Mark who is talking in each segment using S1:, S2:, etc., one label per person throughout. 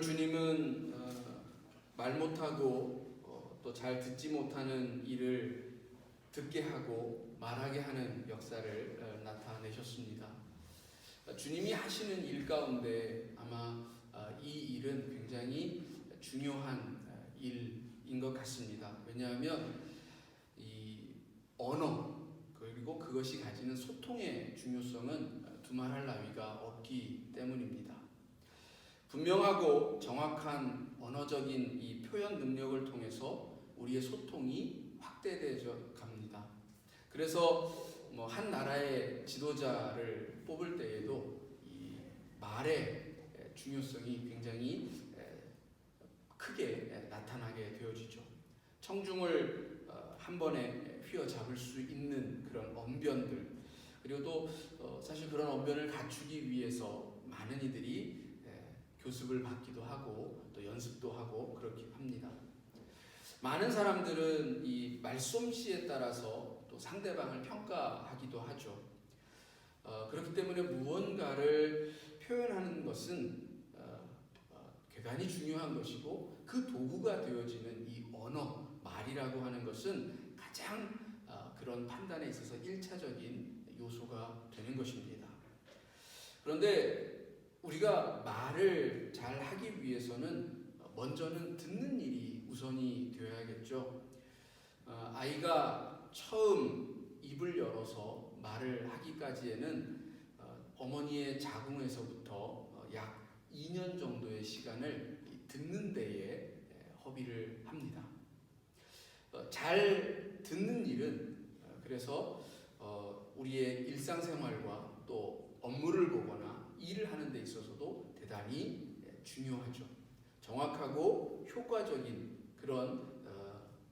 S1: 오늘 주님은 말 못하고 또 잘 듣지 못하는 일을 듣게 하고 말하게 하는 역사를 나타내셨습니다. 주님이 하시는 일 가운데 아마 이 일은 굉장히 중요한 일인 것 같습니다. 왜냐하면 이 언어 그리고 그것이 가지는 소통의 중요성은 두말할 나위가 없기 때문입니다. 분명하고 정확한 언어적인 이 표현 능력을 통해서 우리의 소통이 확대되어 갑니다. 그래서 한 나라의 지도자를 뽑을 때에도 이 말의 중요성이 굉장히 크게 나타나게 되어지죠. 청중을 한 번에 휘어잡을 수 있는 그런 언변들, 그리고 또 사실 그런 언변을 갖추기 위해서 많은 이들이 교습을 받기도 하고 또 연습도 하고 그렇게 합니다. 많은 사람들은 이 말솜씨에 따라서 또 상대방을 평가하기도 하죠. 그렇기 때문에 무언가를 표현하는 것은 대단히 중요한 것이고 그 도구가 되어지는 이 언어, 말이라고 하는 것은 가장 그런 판단에 있어서 1차적인 요소가 되는 것입니다. 그런데 우리가 말을 잘 하기 위해서는 먼저는 듣는 일이 우선이 되어야겠죠. 아이가 처음 입을 열어서 말을 하기까지에는 어머니의 자궁에서부터 약 2년 정도의 시간을 듣는 데에 허비를 합니다. 잘 듣는 일은 그래서 우리의 일상생활과 또 업무를 보거나 일을 하는 데 있어서도 대단히 중요하죠. 정확하고 효과적인 그런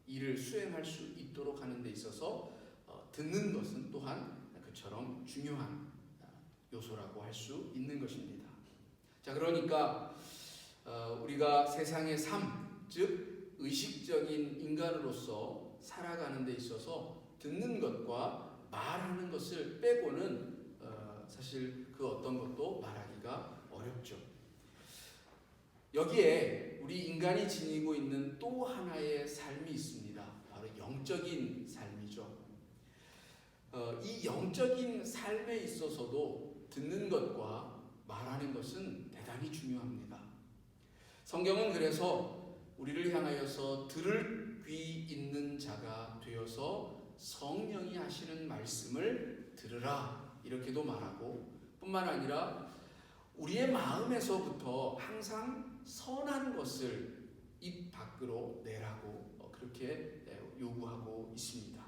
S1: 일을 수행할 수 있도록 하는 데 있어서 듣는 것은 또한 그처럼 중요한 요소라고 할 수 있는 것입니다. 자, 그러니까 우리가 세상의 삶, 즉 의식적인 인간으로서 살아가는 데 있어서 듣는 것과 말하는 것을 빼고는 사실 그 어떤 것도 말하기가 어렵죠. 여기에 우리 인간이 지니고 있는 또 하나의 삶이 있습니다. 바로 영적인 삶이죠. 이 영적인 삶에 있어서도 듣는 것과 말하는 것은 대단히 중요합니다. 성경은 그래서 우리를 향하여서 들을 귀 있는 자가 되어서 성령이 하시는 말씀을 들으라 이렇게도 말하고 뿐만 아니라 우리의 마음에서부터 항상 선한 것을 입 밖으로 내라고 그렇게 요구하고 있습니다.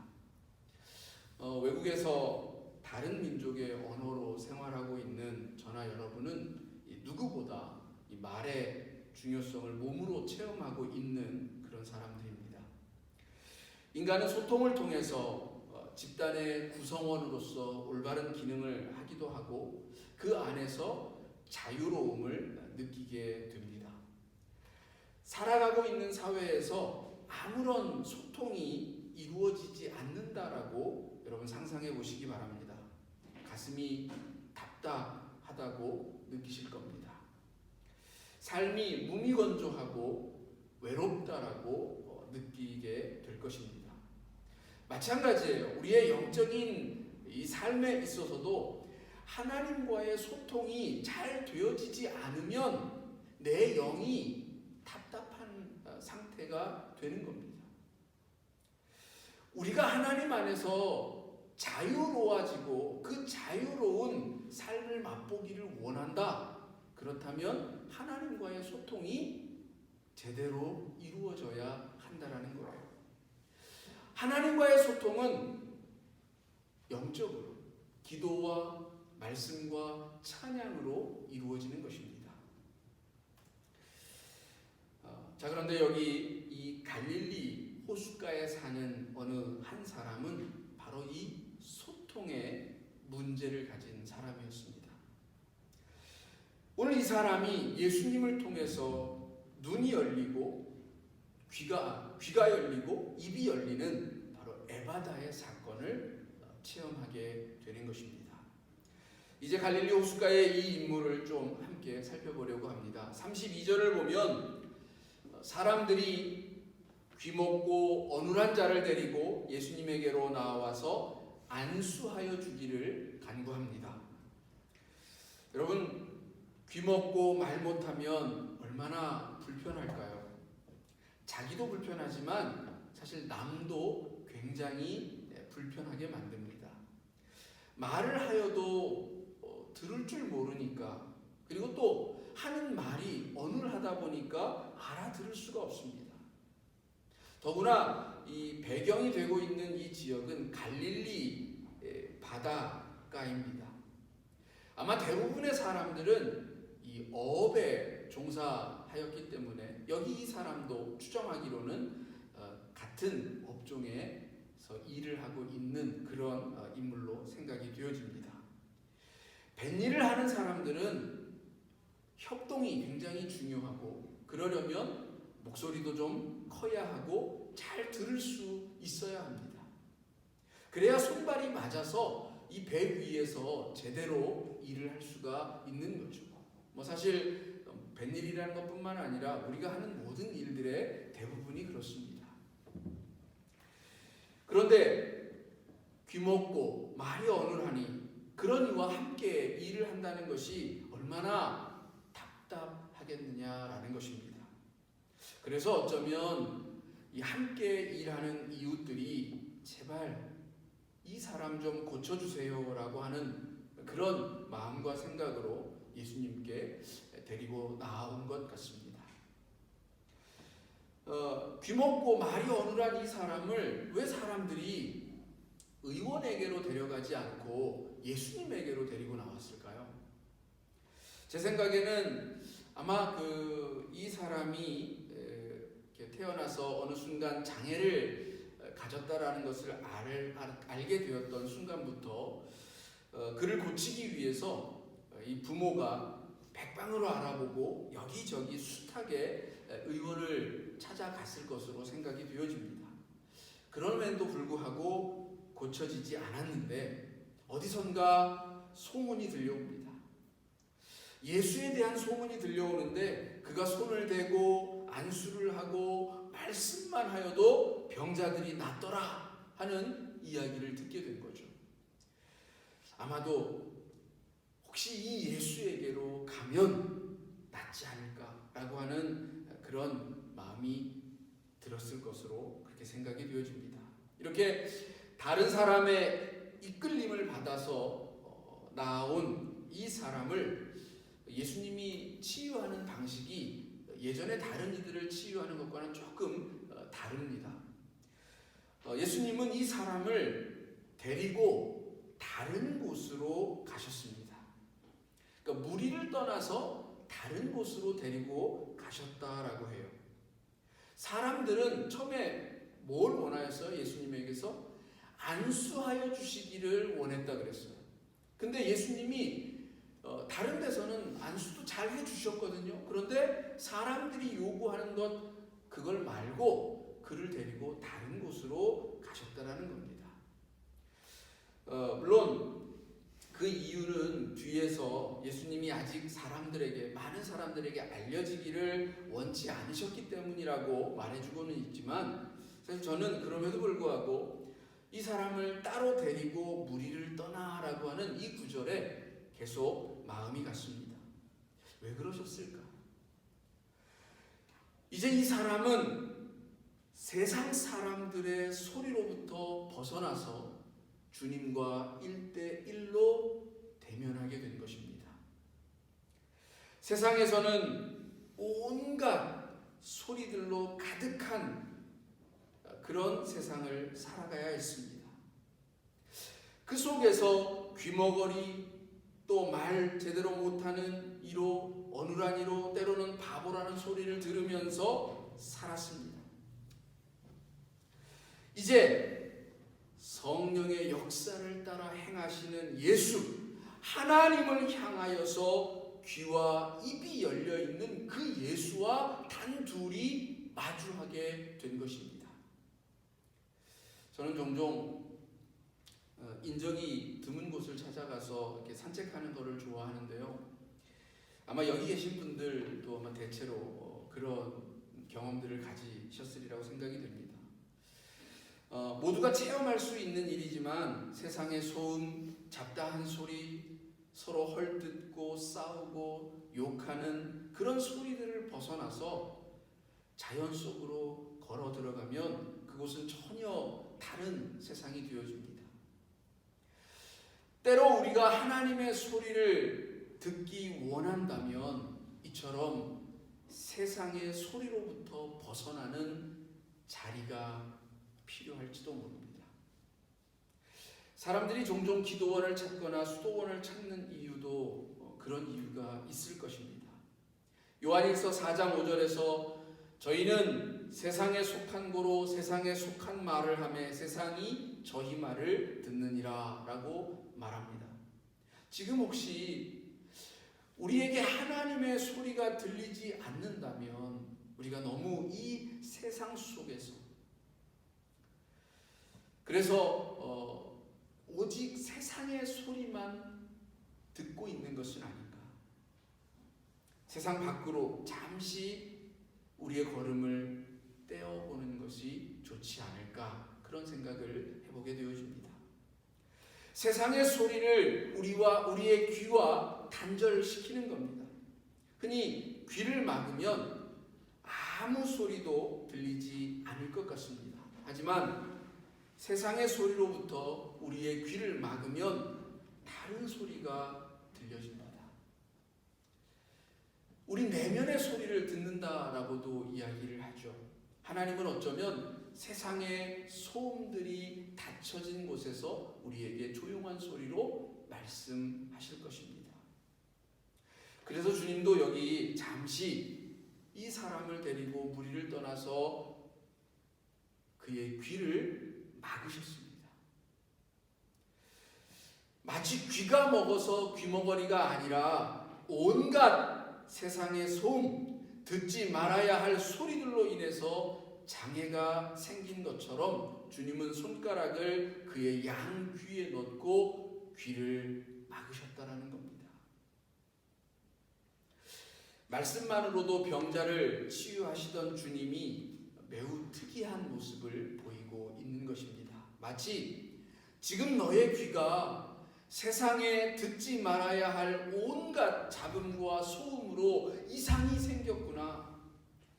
S1: 외국에서 다른 민족의 언어로 생활하고 있는 저나 여러분은 누구보다 이 말의 중요성을 몸으로 체험하고 있는 그런 사람들입니다. 인간은 소통을 통해서 집단의 구성원으로서 올바른 기능을 하기도 하고 그 안에서 자유로움을 느끼게 됩니다. 살아가고 있는 사회에서 아무런 소통이 이루어지지 않는다라고 여러분 상상해 보시기 바랍니다. 가슴이 답답하다고 느끼실 겁니다. 삶이 무미건조하고 외롭다라고 느끼게 될 것입니다. 마찬가지예요. 우리의 영적인 이 삶에 있어서도 하나님과의 소통이 잘 되어지지 않으면 내 영이 답답한 상태가 되는 겁니다. 우리가 하나님 안에서 자유로워지고 그 자유로운 삶을 맛보기를 원한다. 그렇다면 하나님과의 소통이 제대로 이루어져야 한다는 거예요. 하나님과의 소통은 영적으로 기도와 말씀과 찬양으로 이루어지는 것입니다. 자, 그런데 여기 이 갈릴리 호숫가에 사는 어느 한 사람은 바로 이 소통의 문제를 가진 사람이었습니다. 오늘 이 사람이 예수님을 통해서 눈이 열리고 귀가 열리고 입이 열리는 바로 에바다의 사건을 체험하게 되는 것입니다. 이제 갈릴리 호숫가의 이 인물을 좀 함께 살펴보려고 합니다. 32절을 보면 사람들이 귀먹고 어눌한 자를 데리고 예수님에게로 나와서 안수하여 주기를 간구합니다. 여러분, 귀먹고 말 못하면 얼마나 불편할까요? 자기도 불편하지만 사실 남도 굉장히 불편하게 만듭니다. 말을 하여도 들을 줄 모르니까, 그리고 또 하는 말이 어눌하다 보니까 알아들을 수가 없습니다. 더구나 이 배경이 되고 있는 이 지역은 갈릴리 바닷가입니다. 아마 대부분의 사람들은 이 어업에 종사하였기 때문에 여기 이 사람도 추정하기로는 같은 업종에서 일을 하고 있는 그런 인물로 생각이 되어집니다. 뱃일을 하는 사람들은 협동이 굉장히 중요하고, 그러려면 목소리도 좀 커야 하고 잘 들을 수 있어야 합니다. 그래야 손발이 맞아서 이 배 위에서 제대로 일을 할 수가 있는 거죠. 사실 뱃일이라는 것뿐만 아니라 우리가 하는 모든 일들의 대부분이 그렇습니다. 그런데 귀먹고 말이 어눌하니 그런 이와 함께 일을 한다는 것이 얼마나 답답하겠느냐라는 것입니다. 그래서 어쩌면 이 함께 일하는 이웃들이 제발 이 사람 좀 고쳐주세요라고 하는 그런 마음과 생각으로 예수님께 데리고 나온 것 같습니다. 귀먹고 말이 어눌한 이 사람을 왜 사람들이 의원에게로 데려가지 않고 예수님에게로 데리고 나왔을까요? 제 생각에는 아마 이 사람이 태어나서 어느 순간 장애를 가졌다라는 것을 알게 되었던 순간부터 그를 고치기 위해서 이 부모가 백방으로 알아보고 여기저기 숱하게 의원을 찾아갔을 것으로 생각이 되어집니다. 그럼에도 불구하고 고쳐지지 않았는데 어디선가 소문이 들려옵니다. 예수에 대한 소문이 들려오는데 그가 손을 대고 안수를 하고 말씀만 하여도 병자들이 낫더라 하는 이야기를 듣게 된 거죠. 아마도 혹시 이 예수에게로 가면 낫지 않을까라고 하는 그런 마음이 들었을 것으로 그렇게 생각이 되어집니다. 이렇게 다른 사람의 이끌림을 받아서 나온 이 사람을 예수님이 치유하는 방식이 예전에 다른 이들을 치유하는 것과는 조금 다릅니다. 예수님은 이 사람을 데리고 다른 곳으로 가셨습니다. 그러니까 무리를 떠나서 다른 곳으로 데리고 가셨다라고 해요. 사람들은 처음에 뭘 원하였어요? 예수님에게서 안수하여 주시기를 원했다 그랬어요. 근데 예수님이 다른 데서는 안수도 잘 해주셨거든요. 그런데 사람들이 요구하는 것 그걸 말고 그를 데리고 다른 곳으로 가셨다라는 겁니다. 물론 그 이유는 뒤에서 예수님이 아직 많은 사람들에게 알려지기를 원치 않으셨기 때문이라고 말해주고는 있지만, 사실 저는 그럼에도 불구하고 이 사람을 따로 데리고 무리를 떠나라고 하는 이 구절에 계속 마음이 갔습니다. 왜 그러셨을까? 이제 이 사람은 세상 사람들의 소리로부터 벗어나서 주님과 1대1로 대면하게 된 것입니다. 세상에서는 온갖 소리들로 가득한 그런 세상을 살아가야 했습니다. 그 속에서 귀머거리, 또 말 제대로 못하는 이로, 어눌한 이로, 때로는 바보라는 소리를 들으면서 살았습니다. 이제 성령의 역사를 따라 행하시는 예수, 하나님을 향하여서 귀와 입이 열려있는 그 예수와 단둘이 마주하게 된 것입니다. 저는 종종 인적이 드문 곳을 찾아가서 이렇게 산책하는 것을 좋아하는데요. 아마 여기 계신 분들도 아마 대체로 그런 경험들을 가지셨으리라고 생각이 됩니다. 모두가 체험할 수 있는 일이지만 세상의 소음, 잡다한 소리, 서로 헐뜯고 싸우고 욕하는 그런 소리들을 벗어나서 자연 속으로 걸어 들어가면 그곳은 전혀 다른 세상이 되어집니다. 때로 우리가 하나님의 소리를 듣기 원한다면 이처럼 세상의 소리로부터 벗어나는 자리가 필요할지도 모릅니다. 사람들이 종종 기도원을 찾거나 수도원을 찾는 이유도 그런 이유가 있을 것입니다. 요한일서 4장 5절에서 저희는 세상에 속한 고로 세상에 속한 말을 하며 세상이 저희 말을 듣느니라 라고 말합니다. 지금 혹시 우리에게 하나님의 소리가 들리지 않는다면 우리가 너무 이 세상 속에서 그래서 오직 세상의 소리만 듣고 있는 것은 아닌가. 세상 밖으로 잠시 우리의 걸음을 떼어보는 것이 좋지 않을까 그런 생각을 해보게 되어집니다. 세상의 소리를 우리의 귀와 단절시키는 겁니다. 흔히 귀를 막으면 아무 소리도 들리지 않을 것 같습니다. 하지만 세상의 소리로부터 우리의 귀를 막으면 다른 소리가 들려집니다. 우리 내면의 소리를 듣는다라고도 이야기를 하죠. 하나님은 어쩌면 세상의 소음들이 닫혀진 곳에서 우리에게 조용한 소리로 말씀하실 것입니다. 그래서 주님도 여기 잠시 이 사람을 데리고 무리를 떠나서 그의 귀를 막으셨습니다. 마치 귀가 먹어서 귀머거리가 아니라 온갖 세상의 소음, 듣지 말아야 할 소리들로 인해서 장애가 생긴 것처럼 주님은 손가락을 그의 양귀에 넣고 귀를 막으셨다라는 겁니다. 말씀만으로도 병자를 치유하시던 주님이 매우 특이한 모습을 보이고 있는 것입니다. 마치 지금 너의 귀가 세상에 듣지 말아야 할 온갖 잡음과 소음으로 이상이 생겼구나.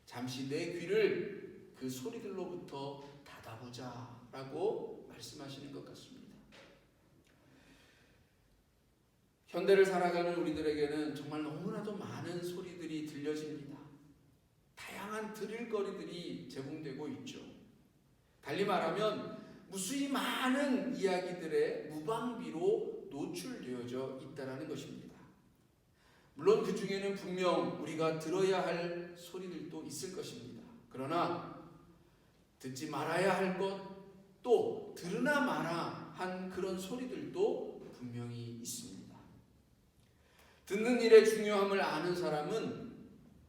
S1: 잠시 내 귀를 그 소리들로부터 닫아보자 라고 말씀하시는 것 같습니다. 현대를 살아가는 우리들에게는 정말 너무나도 많은 소리들이 들려집니다. 다양한 들을거리들이 제공되고 있죠. 달리 말하면 무수히 많은 이야기들의 무방비로 노출되어져 있다는 것입니다. 물론 그 중에는 분명 우리가 들어야 할 소리들도 있을 것입니다. 그러나 듣지 말아야 할 것, 또 들으나 마나 한 그런 소리들도 분명히 있습니다. 듣는 일의 중요함을 아는 사람은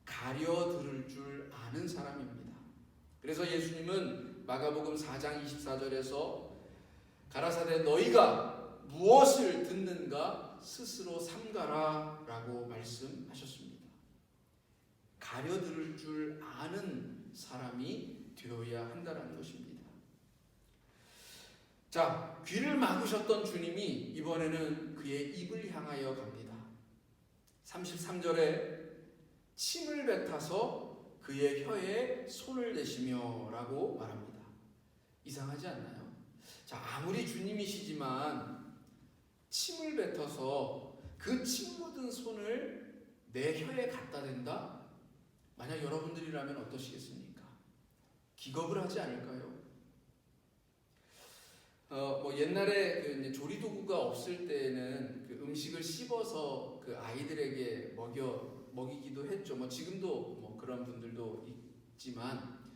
S1: 가려 들을 줄 아는 사람입니다. 그래서 예수님은 마가복음 4장 24절에서 가라사대 너희가 무엇을 듣는가 스스로 삼가라 라고 말씀하셨습니다. 가려 들을 줄 아는 사람이 되어야 한다는 것입니다. 자, 귀를 막으셨던 주님이 이번에는 그의 입을 향하여 갑니다. 33절에 침을 뱉어서 그의 혀에 손을 대시며 라고 말합니다. 이상하지 않나요? 자, 아무리 주님이시지만 침을 뱉어서 그 침 묻은 손을 내 혀에 갖다 댄다? 만약 여러분들이라면 어떠시겠습니까? 기겁을 하지 않을까요? 옛날에 그 조리 도구가 없을 때는 그 음식을 씹어서 그 아이들에게 먹이기도 했죠. 지금도 그런 분들도 있지만,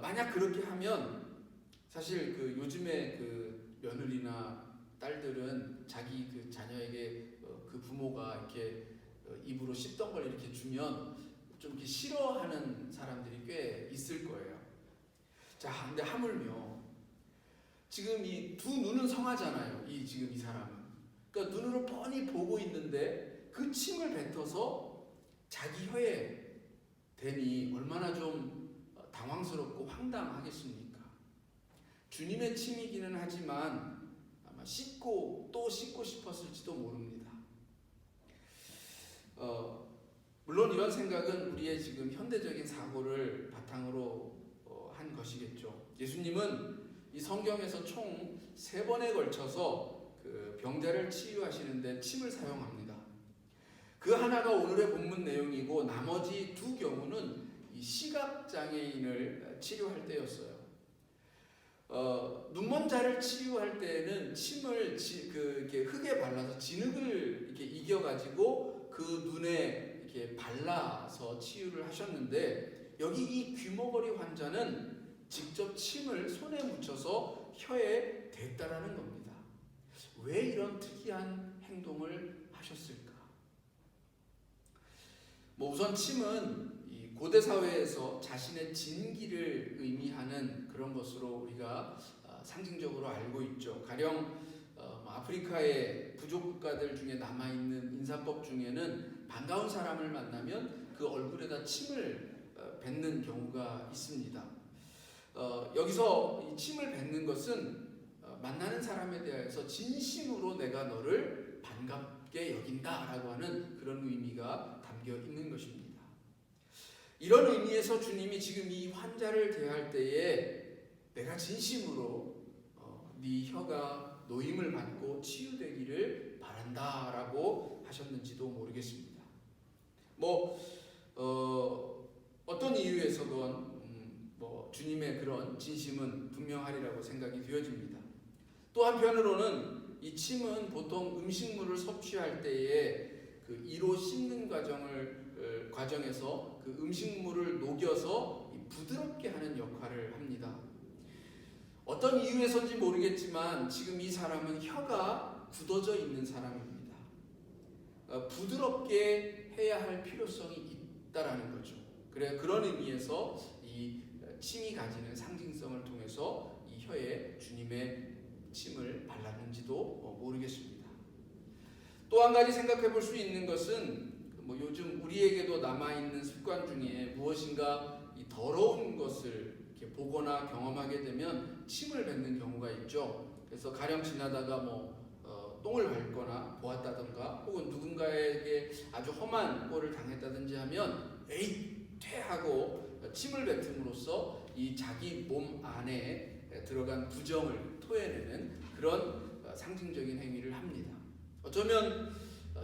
S1: 만약 그렇게 하면 사실 그 요즘에 그 며느리나 딸들은 자기 그 자녀에게 그 부모가 이렇게 입으로 씹던 걸 이렇게 주면 좀 이렇게 싫어하는 사람들이 꽤 있을 거예요. 자, 근데 하물며 지금 이 두 눈은 성하잖아요. 지금 이 사람은. 그러니까 눈으로 뻔히 보고 있는데 그 침을 뱉어서 자기 혀에 대니 얼마나 좀 당황스럽고 황당하겠습니까? 주님의 침이기는 하지만 아마 씻고 또 씻고 싶었을지도 모릅니다. 물론 이런 생각은 우리의 지금 현대적인 사고를 바탕으로 한 것이겠죠. 예수님은 이 성경에서 총 3번에 걸쳐서 그 병자를 치유하시는데 침을 사용합니다. 그 하나가 오늘의 본문 내용이고 나머지 2 경우는 이 시각장애인을 치료할 때였어요. 눈먼 자를 치유할 때에는 침을 이렇게 흙에 발라서 진흙을 이렇게 이겨가지고 그 눈에 이렇게 발라서 치유를 하셨는데, 여기 이 귀머거리 환자는 직접 침을 손에 묻혀서 혀에 댔다라는 겁니다. 왜 이런 특이한 행동을 하셨을까? 우선 침은 이 고대 사회에서 자신의 진기를 의미하는 그런 것으로 우리가 상징적으로 알고 있죠. 가령 아프리카의 부족 국가들 중에 남아있는 인사법 중에는 반가운 사람을 만나면 그 얼굴에다 침을 뱉는 경우가 있습니다. 여기서 이 침을 뱉는 것은 만나는 사람에 대해서 진심으로 내가 너를 반갑게 여긴다라고 하는 그런 의미가 담겨 있는 것입니다. 이런 의미에서 주님이 지금 이 환자를 대할 때에 내가 진심으로 네 혀가 노임을 받고 치유되기를 바란다라고 하셨는지도 모르겠습니다. 어떤 이유에서건 주님의 그런 진심은 분명하리라고 생각이 되어집니다. 또 한편으로는 이 침은 보통 음식물을 섭취할 때에 그 이로 씹는 과정에서 그 음식물을 녹여서 부드럽게 하는 역할을 합니다. 어떤 이유에서인지 모르겠지만 지금 이 사람은 혀가 굳어져 있는 사람입니다. 부드럽게 해야 할 필요성이 있다라는 거죠. 그런 의미에서 이 침이 가지는 상징성을 통해서 이 혀에 주님의 침을 발랐는지도 모르겠습니다. 또 한 가지 생각해 볼 수 있는 것은 요즘 우리에게도 남아있는 습관 중에 무엇인가 이 더러운 것을 이렇게 보거나 경험하게 되면 침을 뱉는 경우가 있죠. 그래서 가령 지나다가 똥을 밟거나 보았다던가 혹은 누군가에게 아주 험한 꼴을 당했다든지 하면 에이 퇴하고 침을 뱉음으로써 이 자기 몸 안에 들어간 부정을 토해내는 그런 상징적인 행위를 합니다. 어쩌면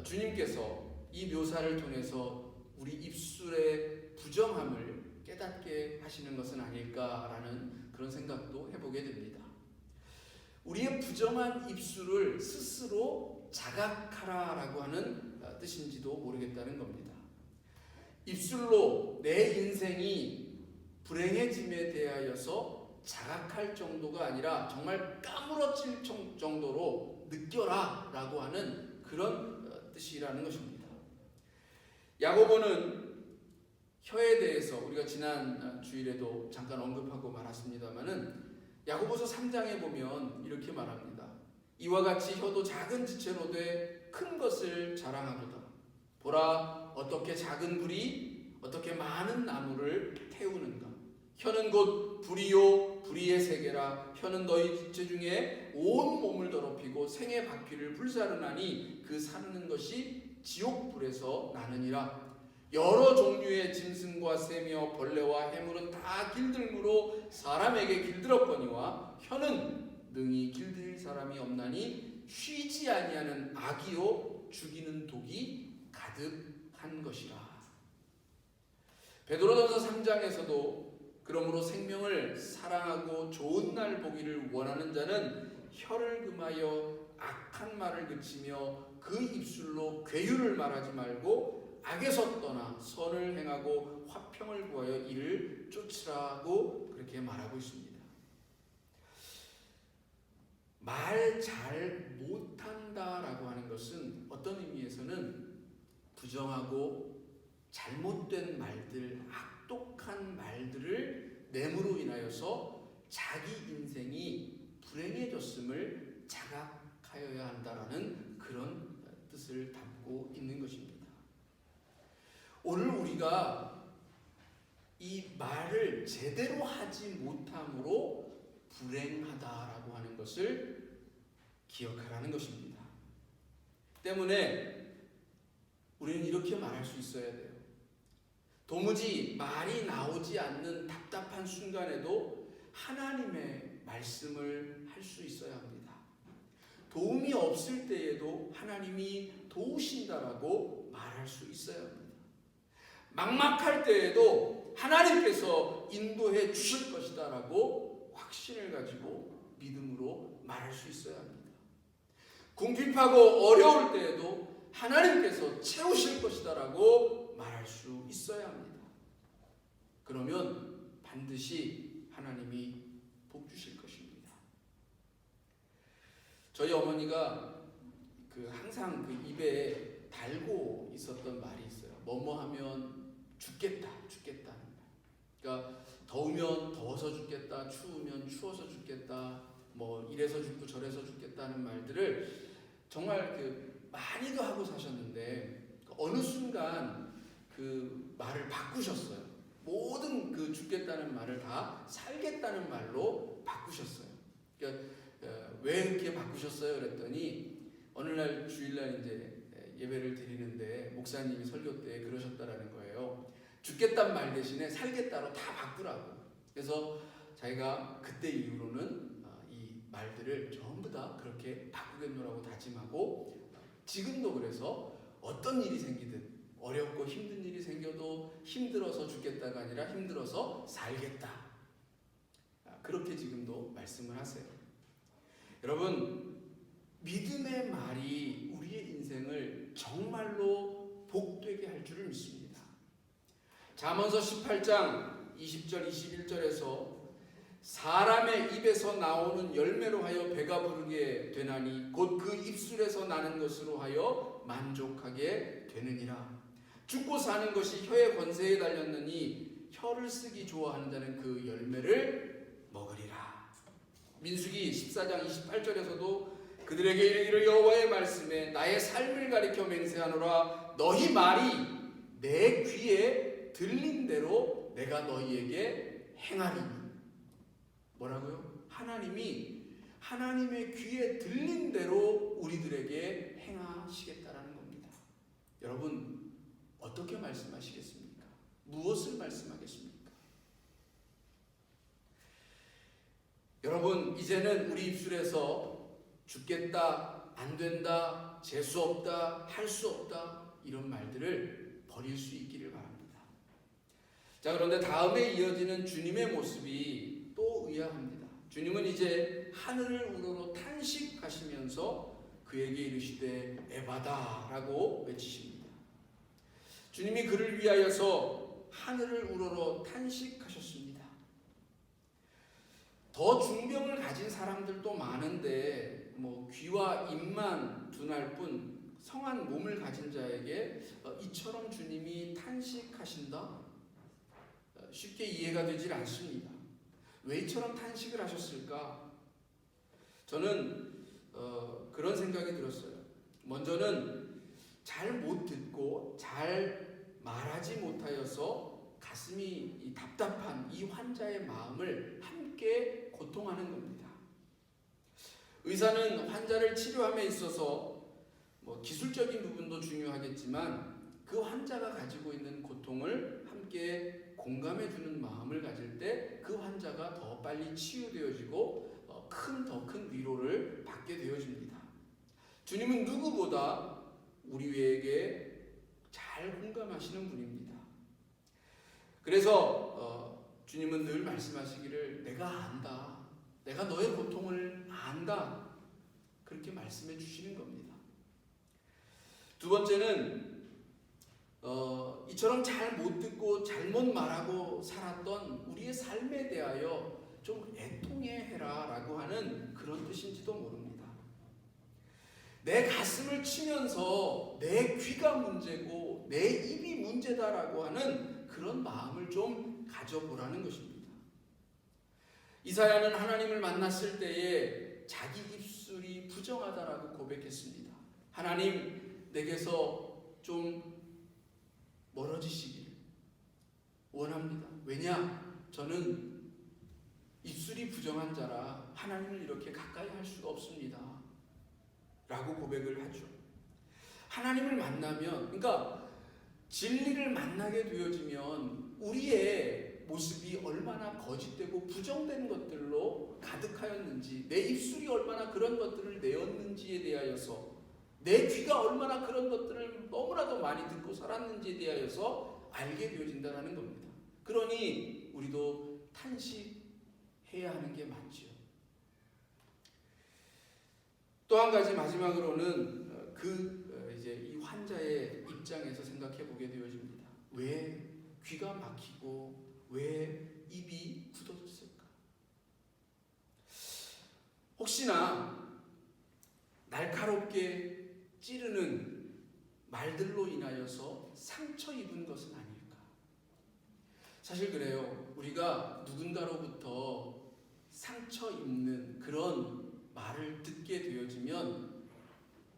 S1: 주님께서 이 묘사를 통해서 우리 입술의 부정함을 깨닫게 하시는 것은 아닐까라는 그런 생각도 해보게 됩니다. 우리의 부정한 입술을 스스로 자각하라라고 하는 뜻인지도 모르겠다는 겁니다. 입술로 내 인생이 불행해짐에 대하여서 자각할 정도가 아니라 정말 까무러칠 정도로 느껴라 라고 하는 그런 뜻이라는 것입니다. 야고보는 혀에 대해서 우리가 지난 주일에도 잠깐 언급하고 말았습니다마는 야고보서 3장에 보면 이렇게 말합니다. 이와 같이 혀도 작은 지체로 돼 큰 것을 자랑하도다. 보라 어떻게 작은 불이 어떻게 많은 나무를 태우는가. 혀는 곧 불이요 불의의 세계라. 혀는 너희 지체 중에 온 몸을 더럽히고 생의 바퀴를 불사르나니 그 사르는 것이 지옥불에서 나느니라. 여러 종류의 짐승과 새며 벌레와 해물은 다 길들므로 사람에게 길들었거니와 혀는 능히 길들일 사람이 없나니 쉬지 아니하는 악이요 죽이는 독이 가득한 것이라. 베드로전서 3장에서도 그러므로 생명을 사랑하고 좋은 날 보기를 원하는 자는 혀를 금하여 악한 말을 그치며 그 입술로 괴유를 말하지 말고 악에서 떠나 선을 행하고 화평을 구하여 이를 쫓으라고 그렇게 말하고 있습니다. 말 잘 못한다라고 하는 것은 어떤 의미에서는 부정하고 잘못된 말들, 악독한 말들을 내므로 인하여서 자기 인생이 불행해졌음을 자각하여야 한다라는 그런 뜻을 담고 있는 것입니다. 오늘 우리가 이 말을 제대로 하지 못함으로 불행하다라고 하는 것을 기억하라는 것입니다. 때문에 우리는 이렇게 말할 수 있어야 돼요. 도무지 말이 나오지 않는 답답한 순간에도 하나님의 말씀을 할 수 있어야 합니다. 도움이 없을 때에도 하나님이 도우신다라고 말할 수 있어야 합니다. 막막할 때에도 하나님께서 인도해 주실 것이다라고 확신을 가지고 믿음으로 말할 수 있어야 합니다. 궁핍하고 어려울 때에도 하나님께서 채우실 것이다라고 말할 수 있어야 합니다. 그러면 반드시 하나님이 복 주실 것입니다. 저희 어머니가 항상 입에 달고 있었던 말이 있어요. 뭐뭐 하면 죽겠다, 죽겠다는 말. 그러니까 더우면 더워서 죽겠다, 추우면 추워서 죽겠다, 뭐 이래서 죽고 저래서 죽겠다는 말들을 정말 많이도 하고 사셨는데 어느 순간 그 말을 바꾸셨어요. 모든 죽겠다는 말을 다 살겠다는 말로 바꾸셨어요. 그러니까 왜 이렇게 바꾸셨어요? 그랬더니 어느 날 주일날 이제 예배를 드리는데 목사님이 설교 때 그러셨다라는 거예요. 죽겠단 말 대신에 살겠다로 다 바꾸라고. 그래서 자기가 그때 이후로는 이 말들을 전부 다 그렇게 바꾸겠노라고 다짐하고 지금도 그래서 어떤 일이 생기든 어렵고 힘든 일이 생겨도 힘들어서 죽겠다가 아니라 힘들어서 살겠다. 그렇게 지금도 말씀을 하세요. 여러분, 믿음의 말이 우리의 인생을 정말로 복되게 할 줄을 믿습니다. 잠언서 18장 20절 21절에서 사람의 입에서 나오는 열매로 하여 배가 부르게 되나니 곧 그 입술에서 나는 것으로 하여 만족하게 되느니라. 죽고 사는 것이 혀의 권세에 달렸느니 혀를 쓰기 좋아하는 자는 그 열매를 먹으리라. 민수기 14장 28절에서도 그들에게 이르기를 여호와의 말씀에 나의 삶을 가리켜 맹세하노라. 너희 말이 내 귀에 들린 대로 내가 너희에게 행하리니. 뭐라고요? 하나님이 하나님의 귀에 들린 대로 우리들에게 행하시겠다라는 겁니다. 여러분, 어떻게 말씀하시겠습니까? 무엇을 말씀하겠습니까? 여러분, 이제는 우리 입술에서 죽겠다, 안 된다, 재수 없다, 할 수 없다 이런 말들을 버릴 수 있기를 바랍니다. 자, 그런데 다음에 이어지는 주님의 모습이 또 의아합니다. 주님은 이제 하늘을 우러러 탄식하시면서 그에게 이르시되 에바다라고 외치십니다. 주님이 그를 위하여서 하늘을 우러러 탄식하셨습니다. 더 중병을 가진 사람들도 많은데 귀와 입만 둔할 뿐 성한 몸을 가진 자에게 이처럼 주님이 탄식하신다? 쉽게 이해가 되질 않습니다. 왜 이처럼 탄식을 하셨을까? 저는 그런 생각이 들었어요. 먼저는 잘 못 듣고 잘 말하지 못하여서 가슴이 답답한 이 환자의 마음을 함께 고통하는 겁니다. 의사는 환자를 치료함에 있어서 기술적인 부분도 중요하겠지만 그 환자가 가지고 있는 고통을 함께 공감해주는 마음을 가질 때 그 환자가 더 빨리 치유되어지고 더 큰 위로를 받게 되어집니다. 주님은 누구보다 우리에게 잘 공감하시는 분입니다. 그래서 주님은 늘 말씀하시기를 내가 안다. 내가 너의 고통을 안다. 그렇게 말씀해 주시는 겁니다. 두 번째는 이처럼 잘 못 듣고 잘못 말하고 살았던 우리의 삶에 대하여 좀 애통해 해라 라고 하는 그런 뜻인지도 모릅니다. 내 가슴을 치면서 내 귀가 문제고 내 입이 문제다라고 하는 그런 마음을 좀 가져보라는 것입니다. 이사야는 하나님을 만났을 때에 자기 입술이 부정하다라고 고백했습니다. 하나님, 내게서 좀 멀어지시기를 원합니다. 왜냐? 저는 입술이 부정한 자라 하나님을 이렇게 가까이 할 수가 없습니다. 라고 고백을 하죠. 하나님을 만나면, 그러니까 진리를 만나게 되어지면 우리의 모습이 얼마나 거짓되고 부정된 것들로 가득하였는지, 내 입술이 얼마나 그런 것들을 내었는지에 대하여서, 내 귀가 얼마나 그런 것들을 너무나도 많이 듣고 살았는지에 대하여서 알게 되어진다는 겁니다. 그러니 우리도 탄식해야 하는 게 맞죠. 또 한 가지 마지막으로는 이제 이 환자의 입장에서 생각해 보게 되어집니다. 왜 귀가 막히고 왜 입이 굳어졌을까? 혹시나 날카롭게 찌르는 말들로 인하여서 상처 입은 것은 아닐까? 사실 그래요. 우리가 누군가로부터 상처 입는 그런 말을 듣게 되어지면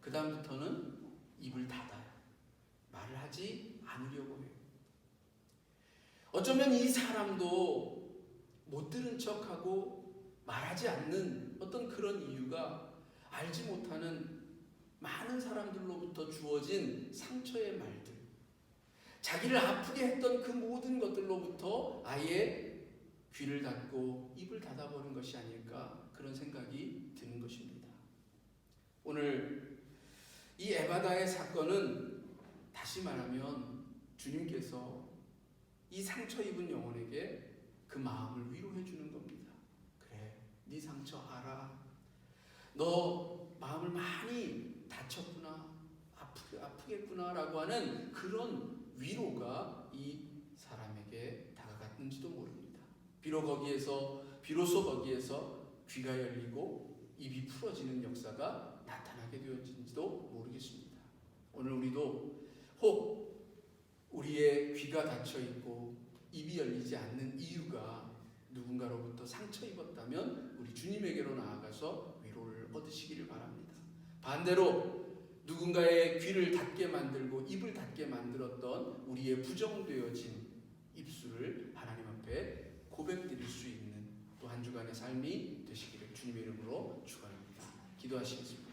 S1: 그 다음부터는 입을 닫아요. 말을 하지 않으려고 해요. 어쩌면 이 사람도 못 들은 척하고 말하지 않는 어떤 그런 이유가 알지 못하는 많은 사람들로부터 주어진 상처의 말들, 자기를 아프게 했던 그 모든 것들로부터 아예 귀를 닫고 입을 닫아버린 것이 아닐까, 그런 생각이 드는 것입니다. 오늘 이 에바다의 사건은 다시 말하면 주님께서 이 상처 입은 영혼에게 그 마음을 위로해 주는 겁니다. 그래, 네 상처 알아. 너 마음을 많이 다쳤구나, 아프겠구나 라고 하는 그런 위로가 이 사람에게 다가갔는지도 모릅니다. 비로소 거기에서 귀가 열리고 입이 풀어지는 역사가 나타나게 되었는지도 모르겠습니다. 오늘 우리도 혹 우리의 귀가 닫혀 있고 입이 열리지 않는 이유가 누군가로부터 상처 입었다면 우리 주님에게로 나아가서 위로를 얻으시기를 바랍니다. 반대로 누군가의 귀를 닫게 만들고 입을 닫게 만들었던 우리의 부정되어진 입술을 하나님 앞에 고백드릴 수 있는 또 한 주간의 삶이 되시기를 주님의 이름으로 축원합니다. 기도하시겠습니다.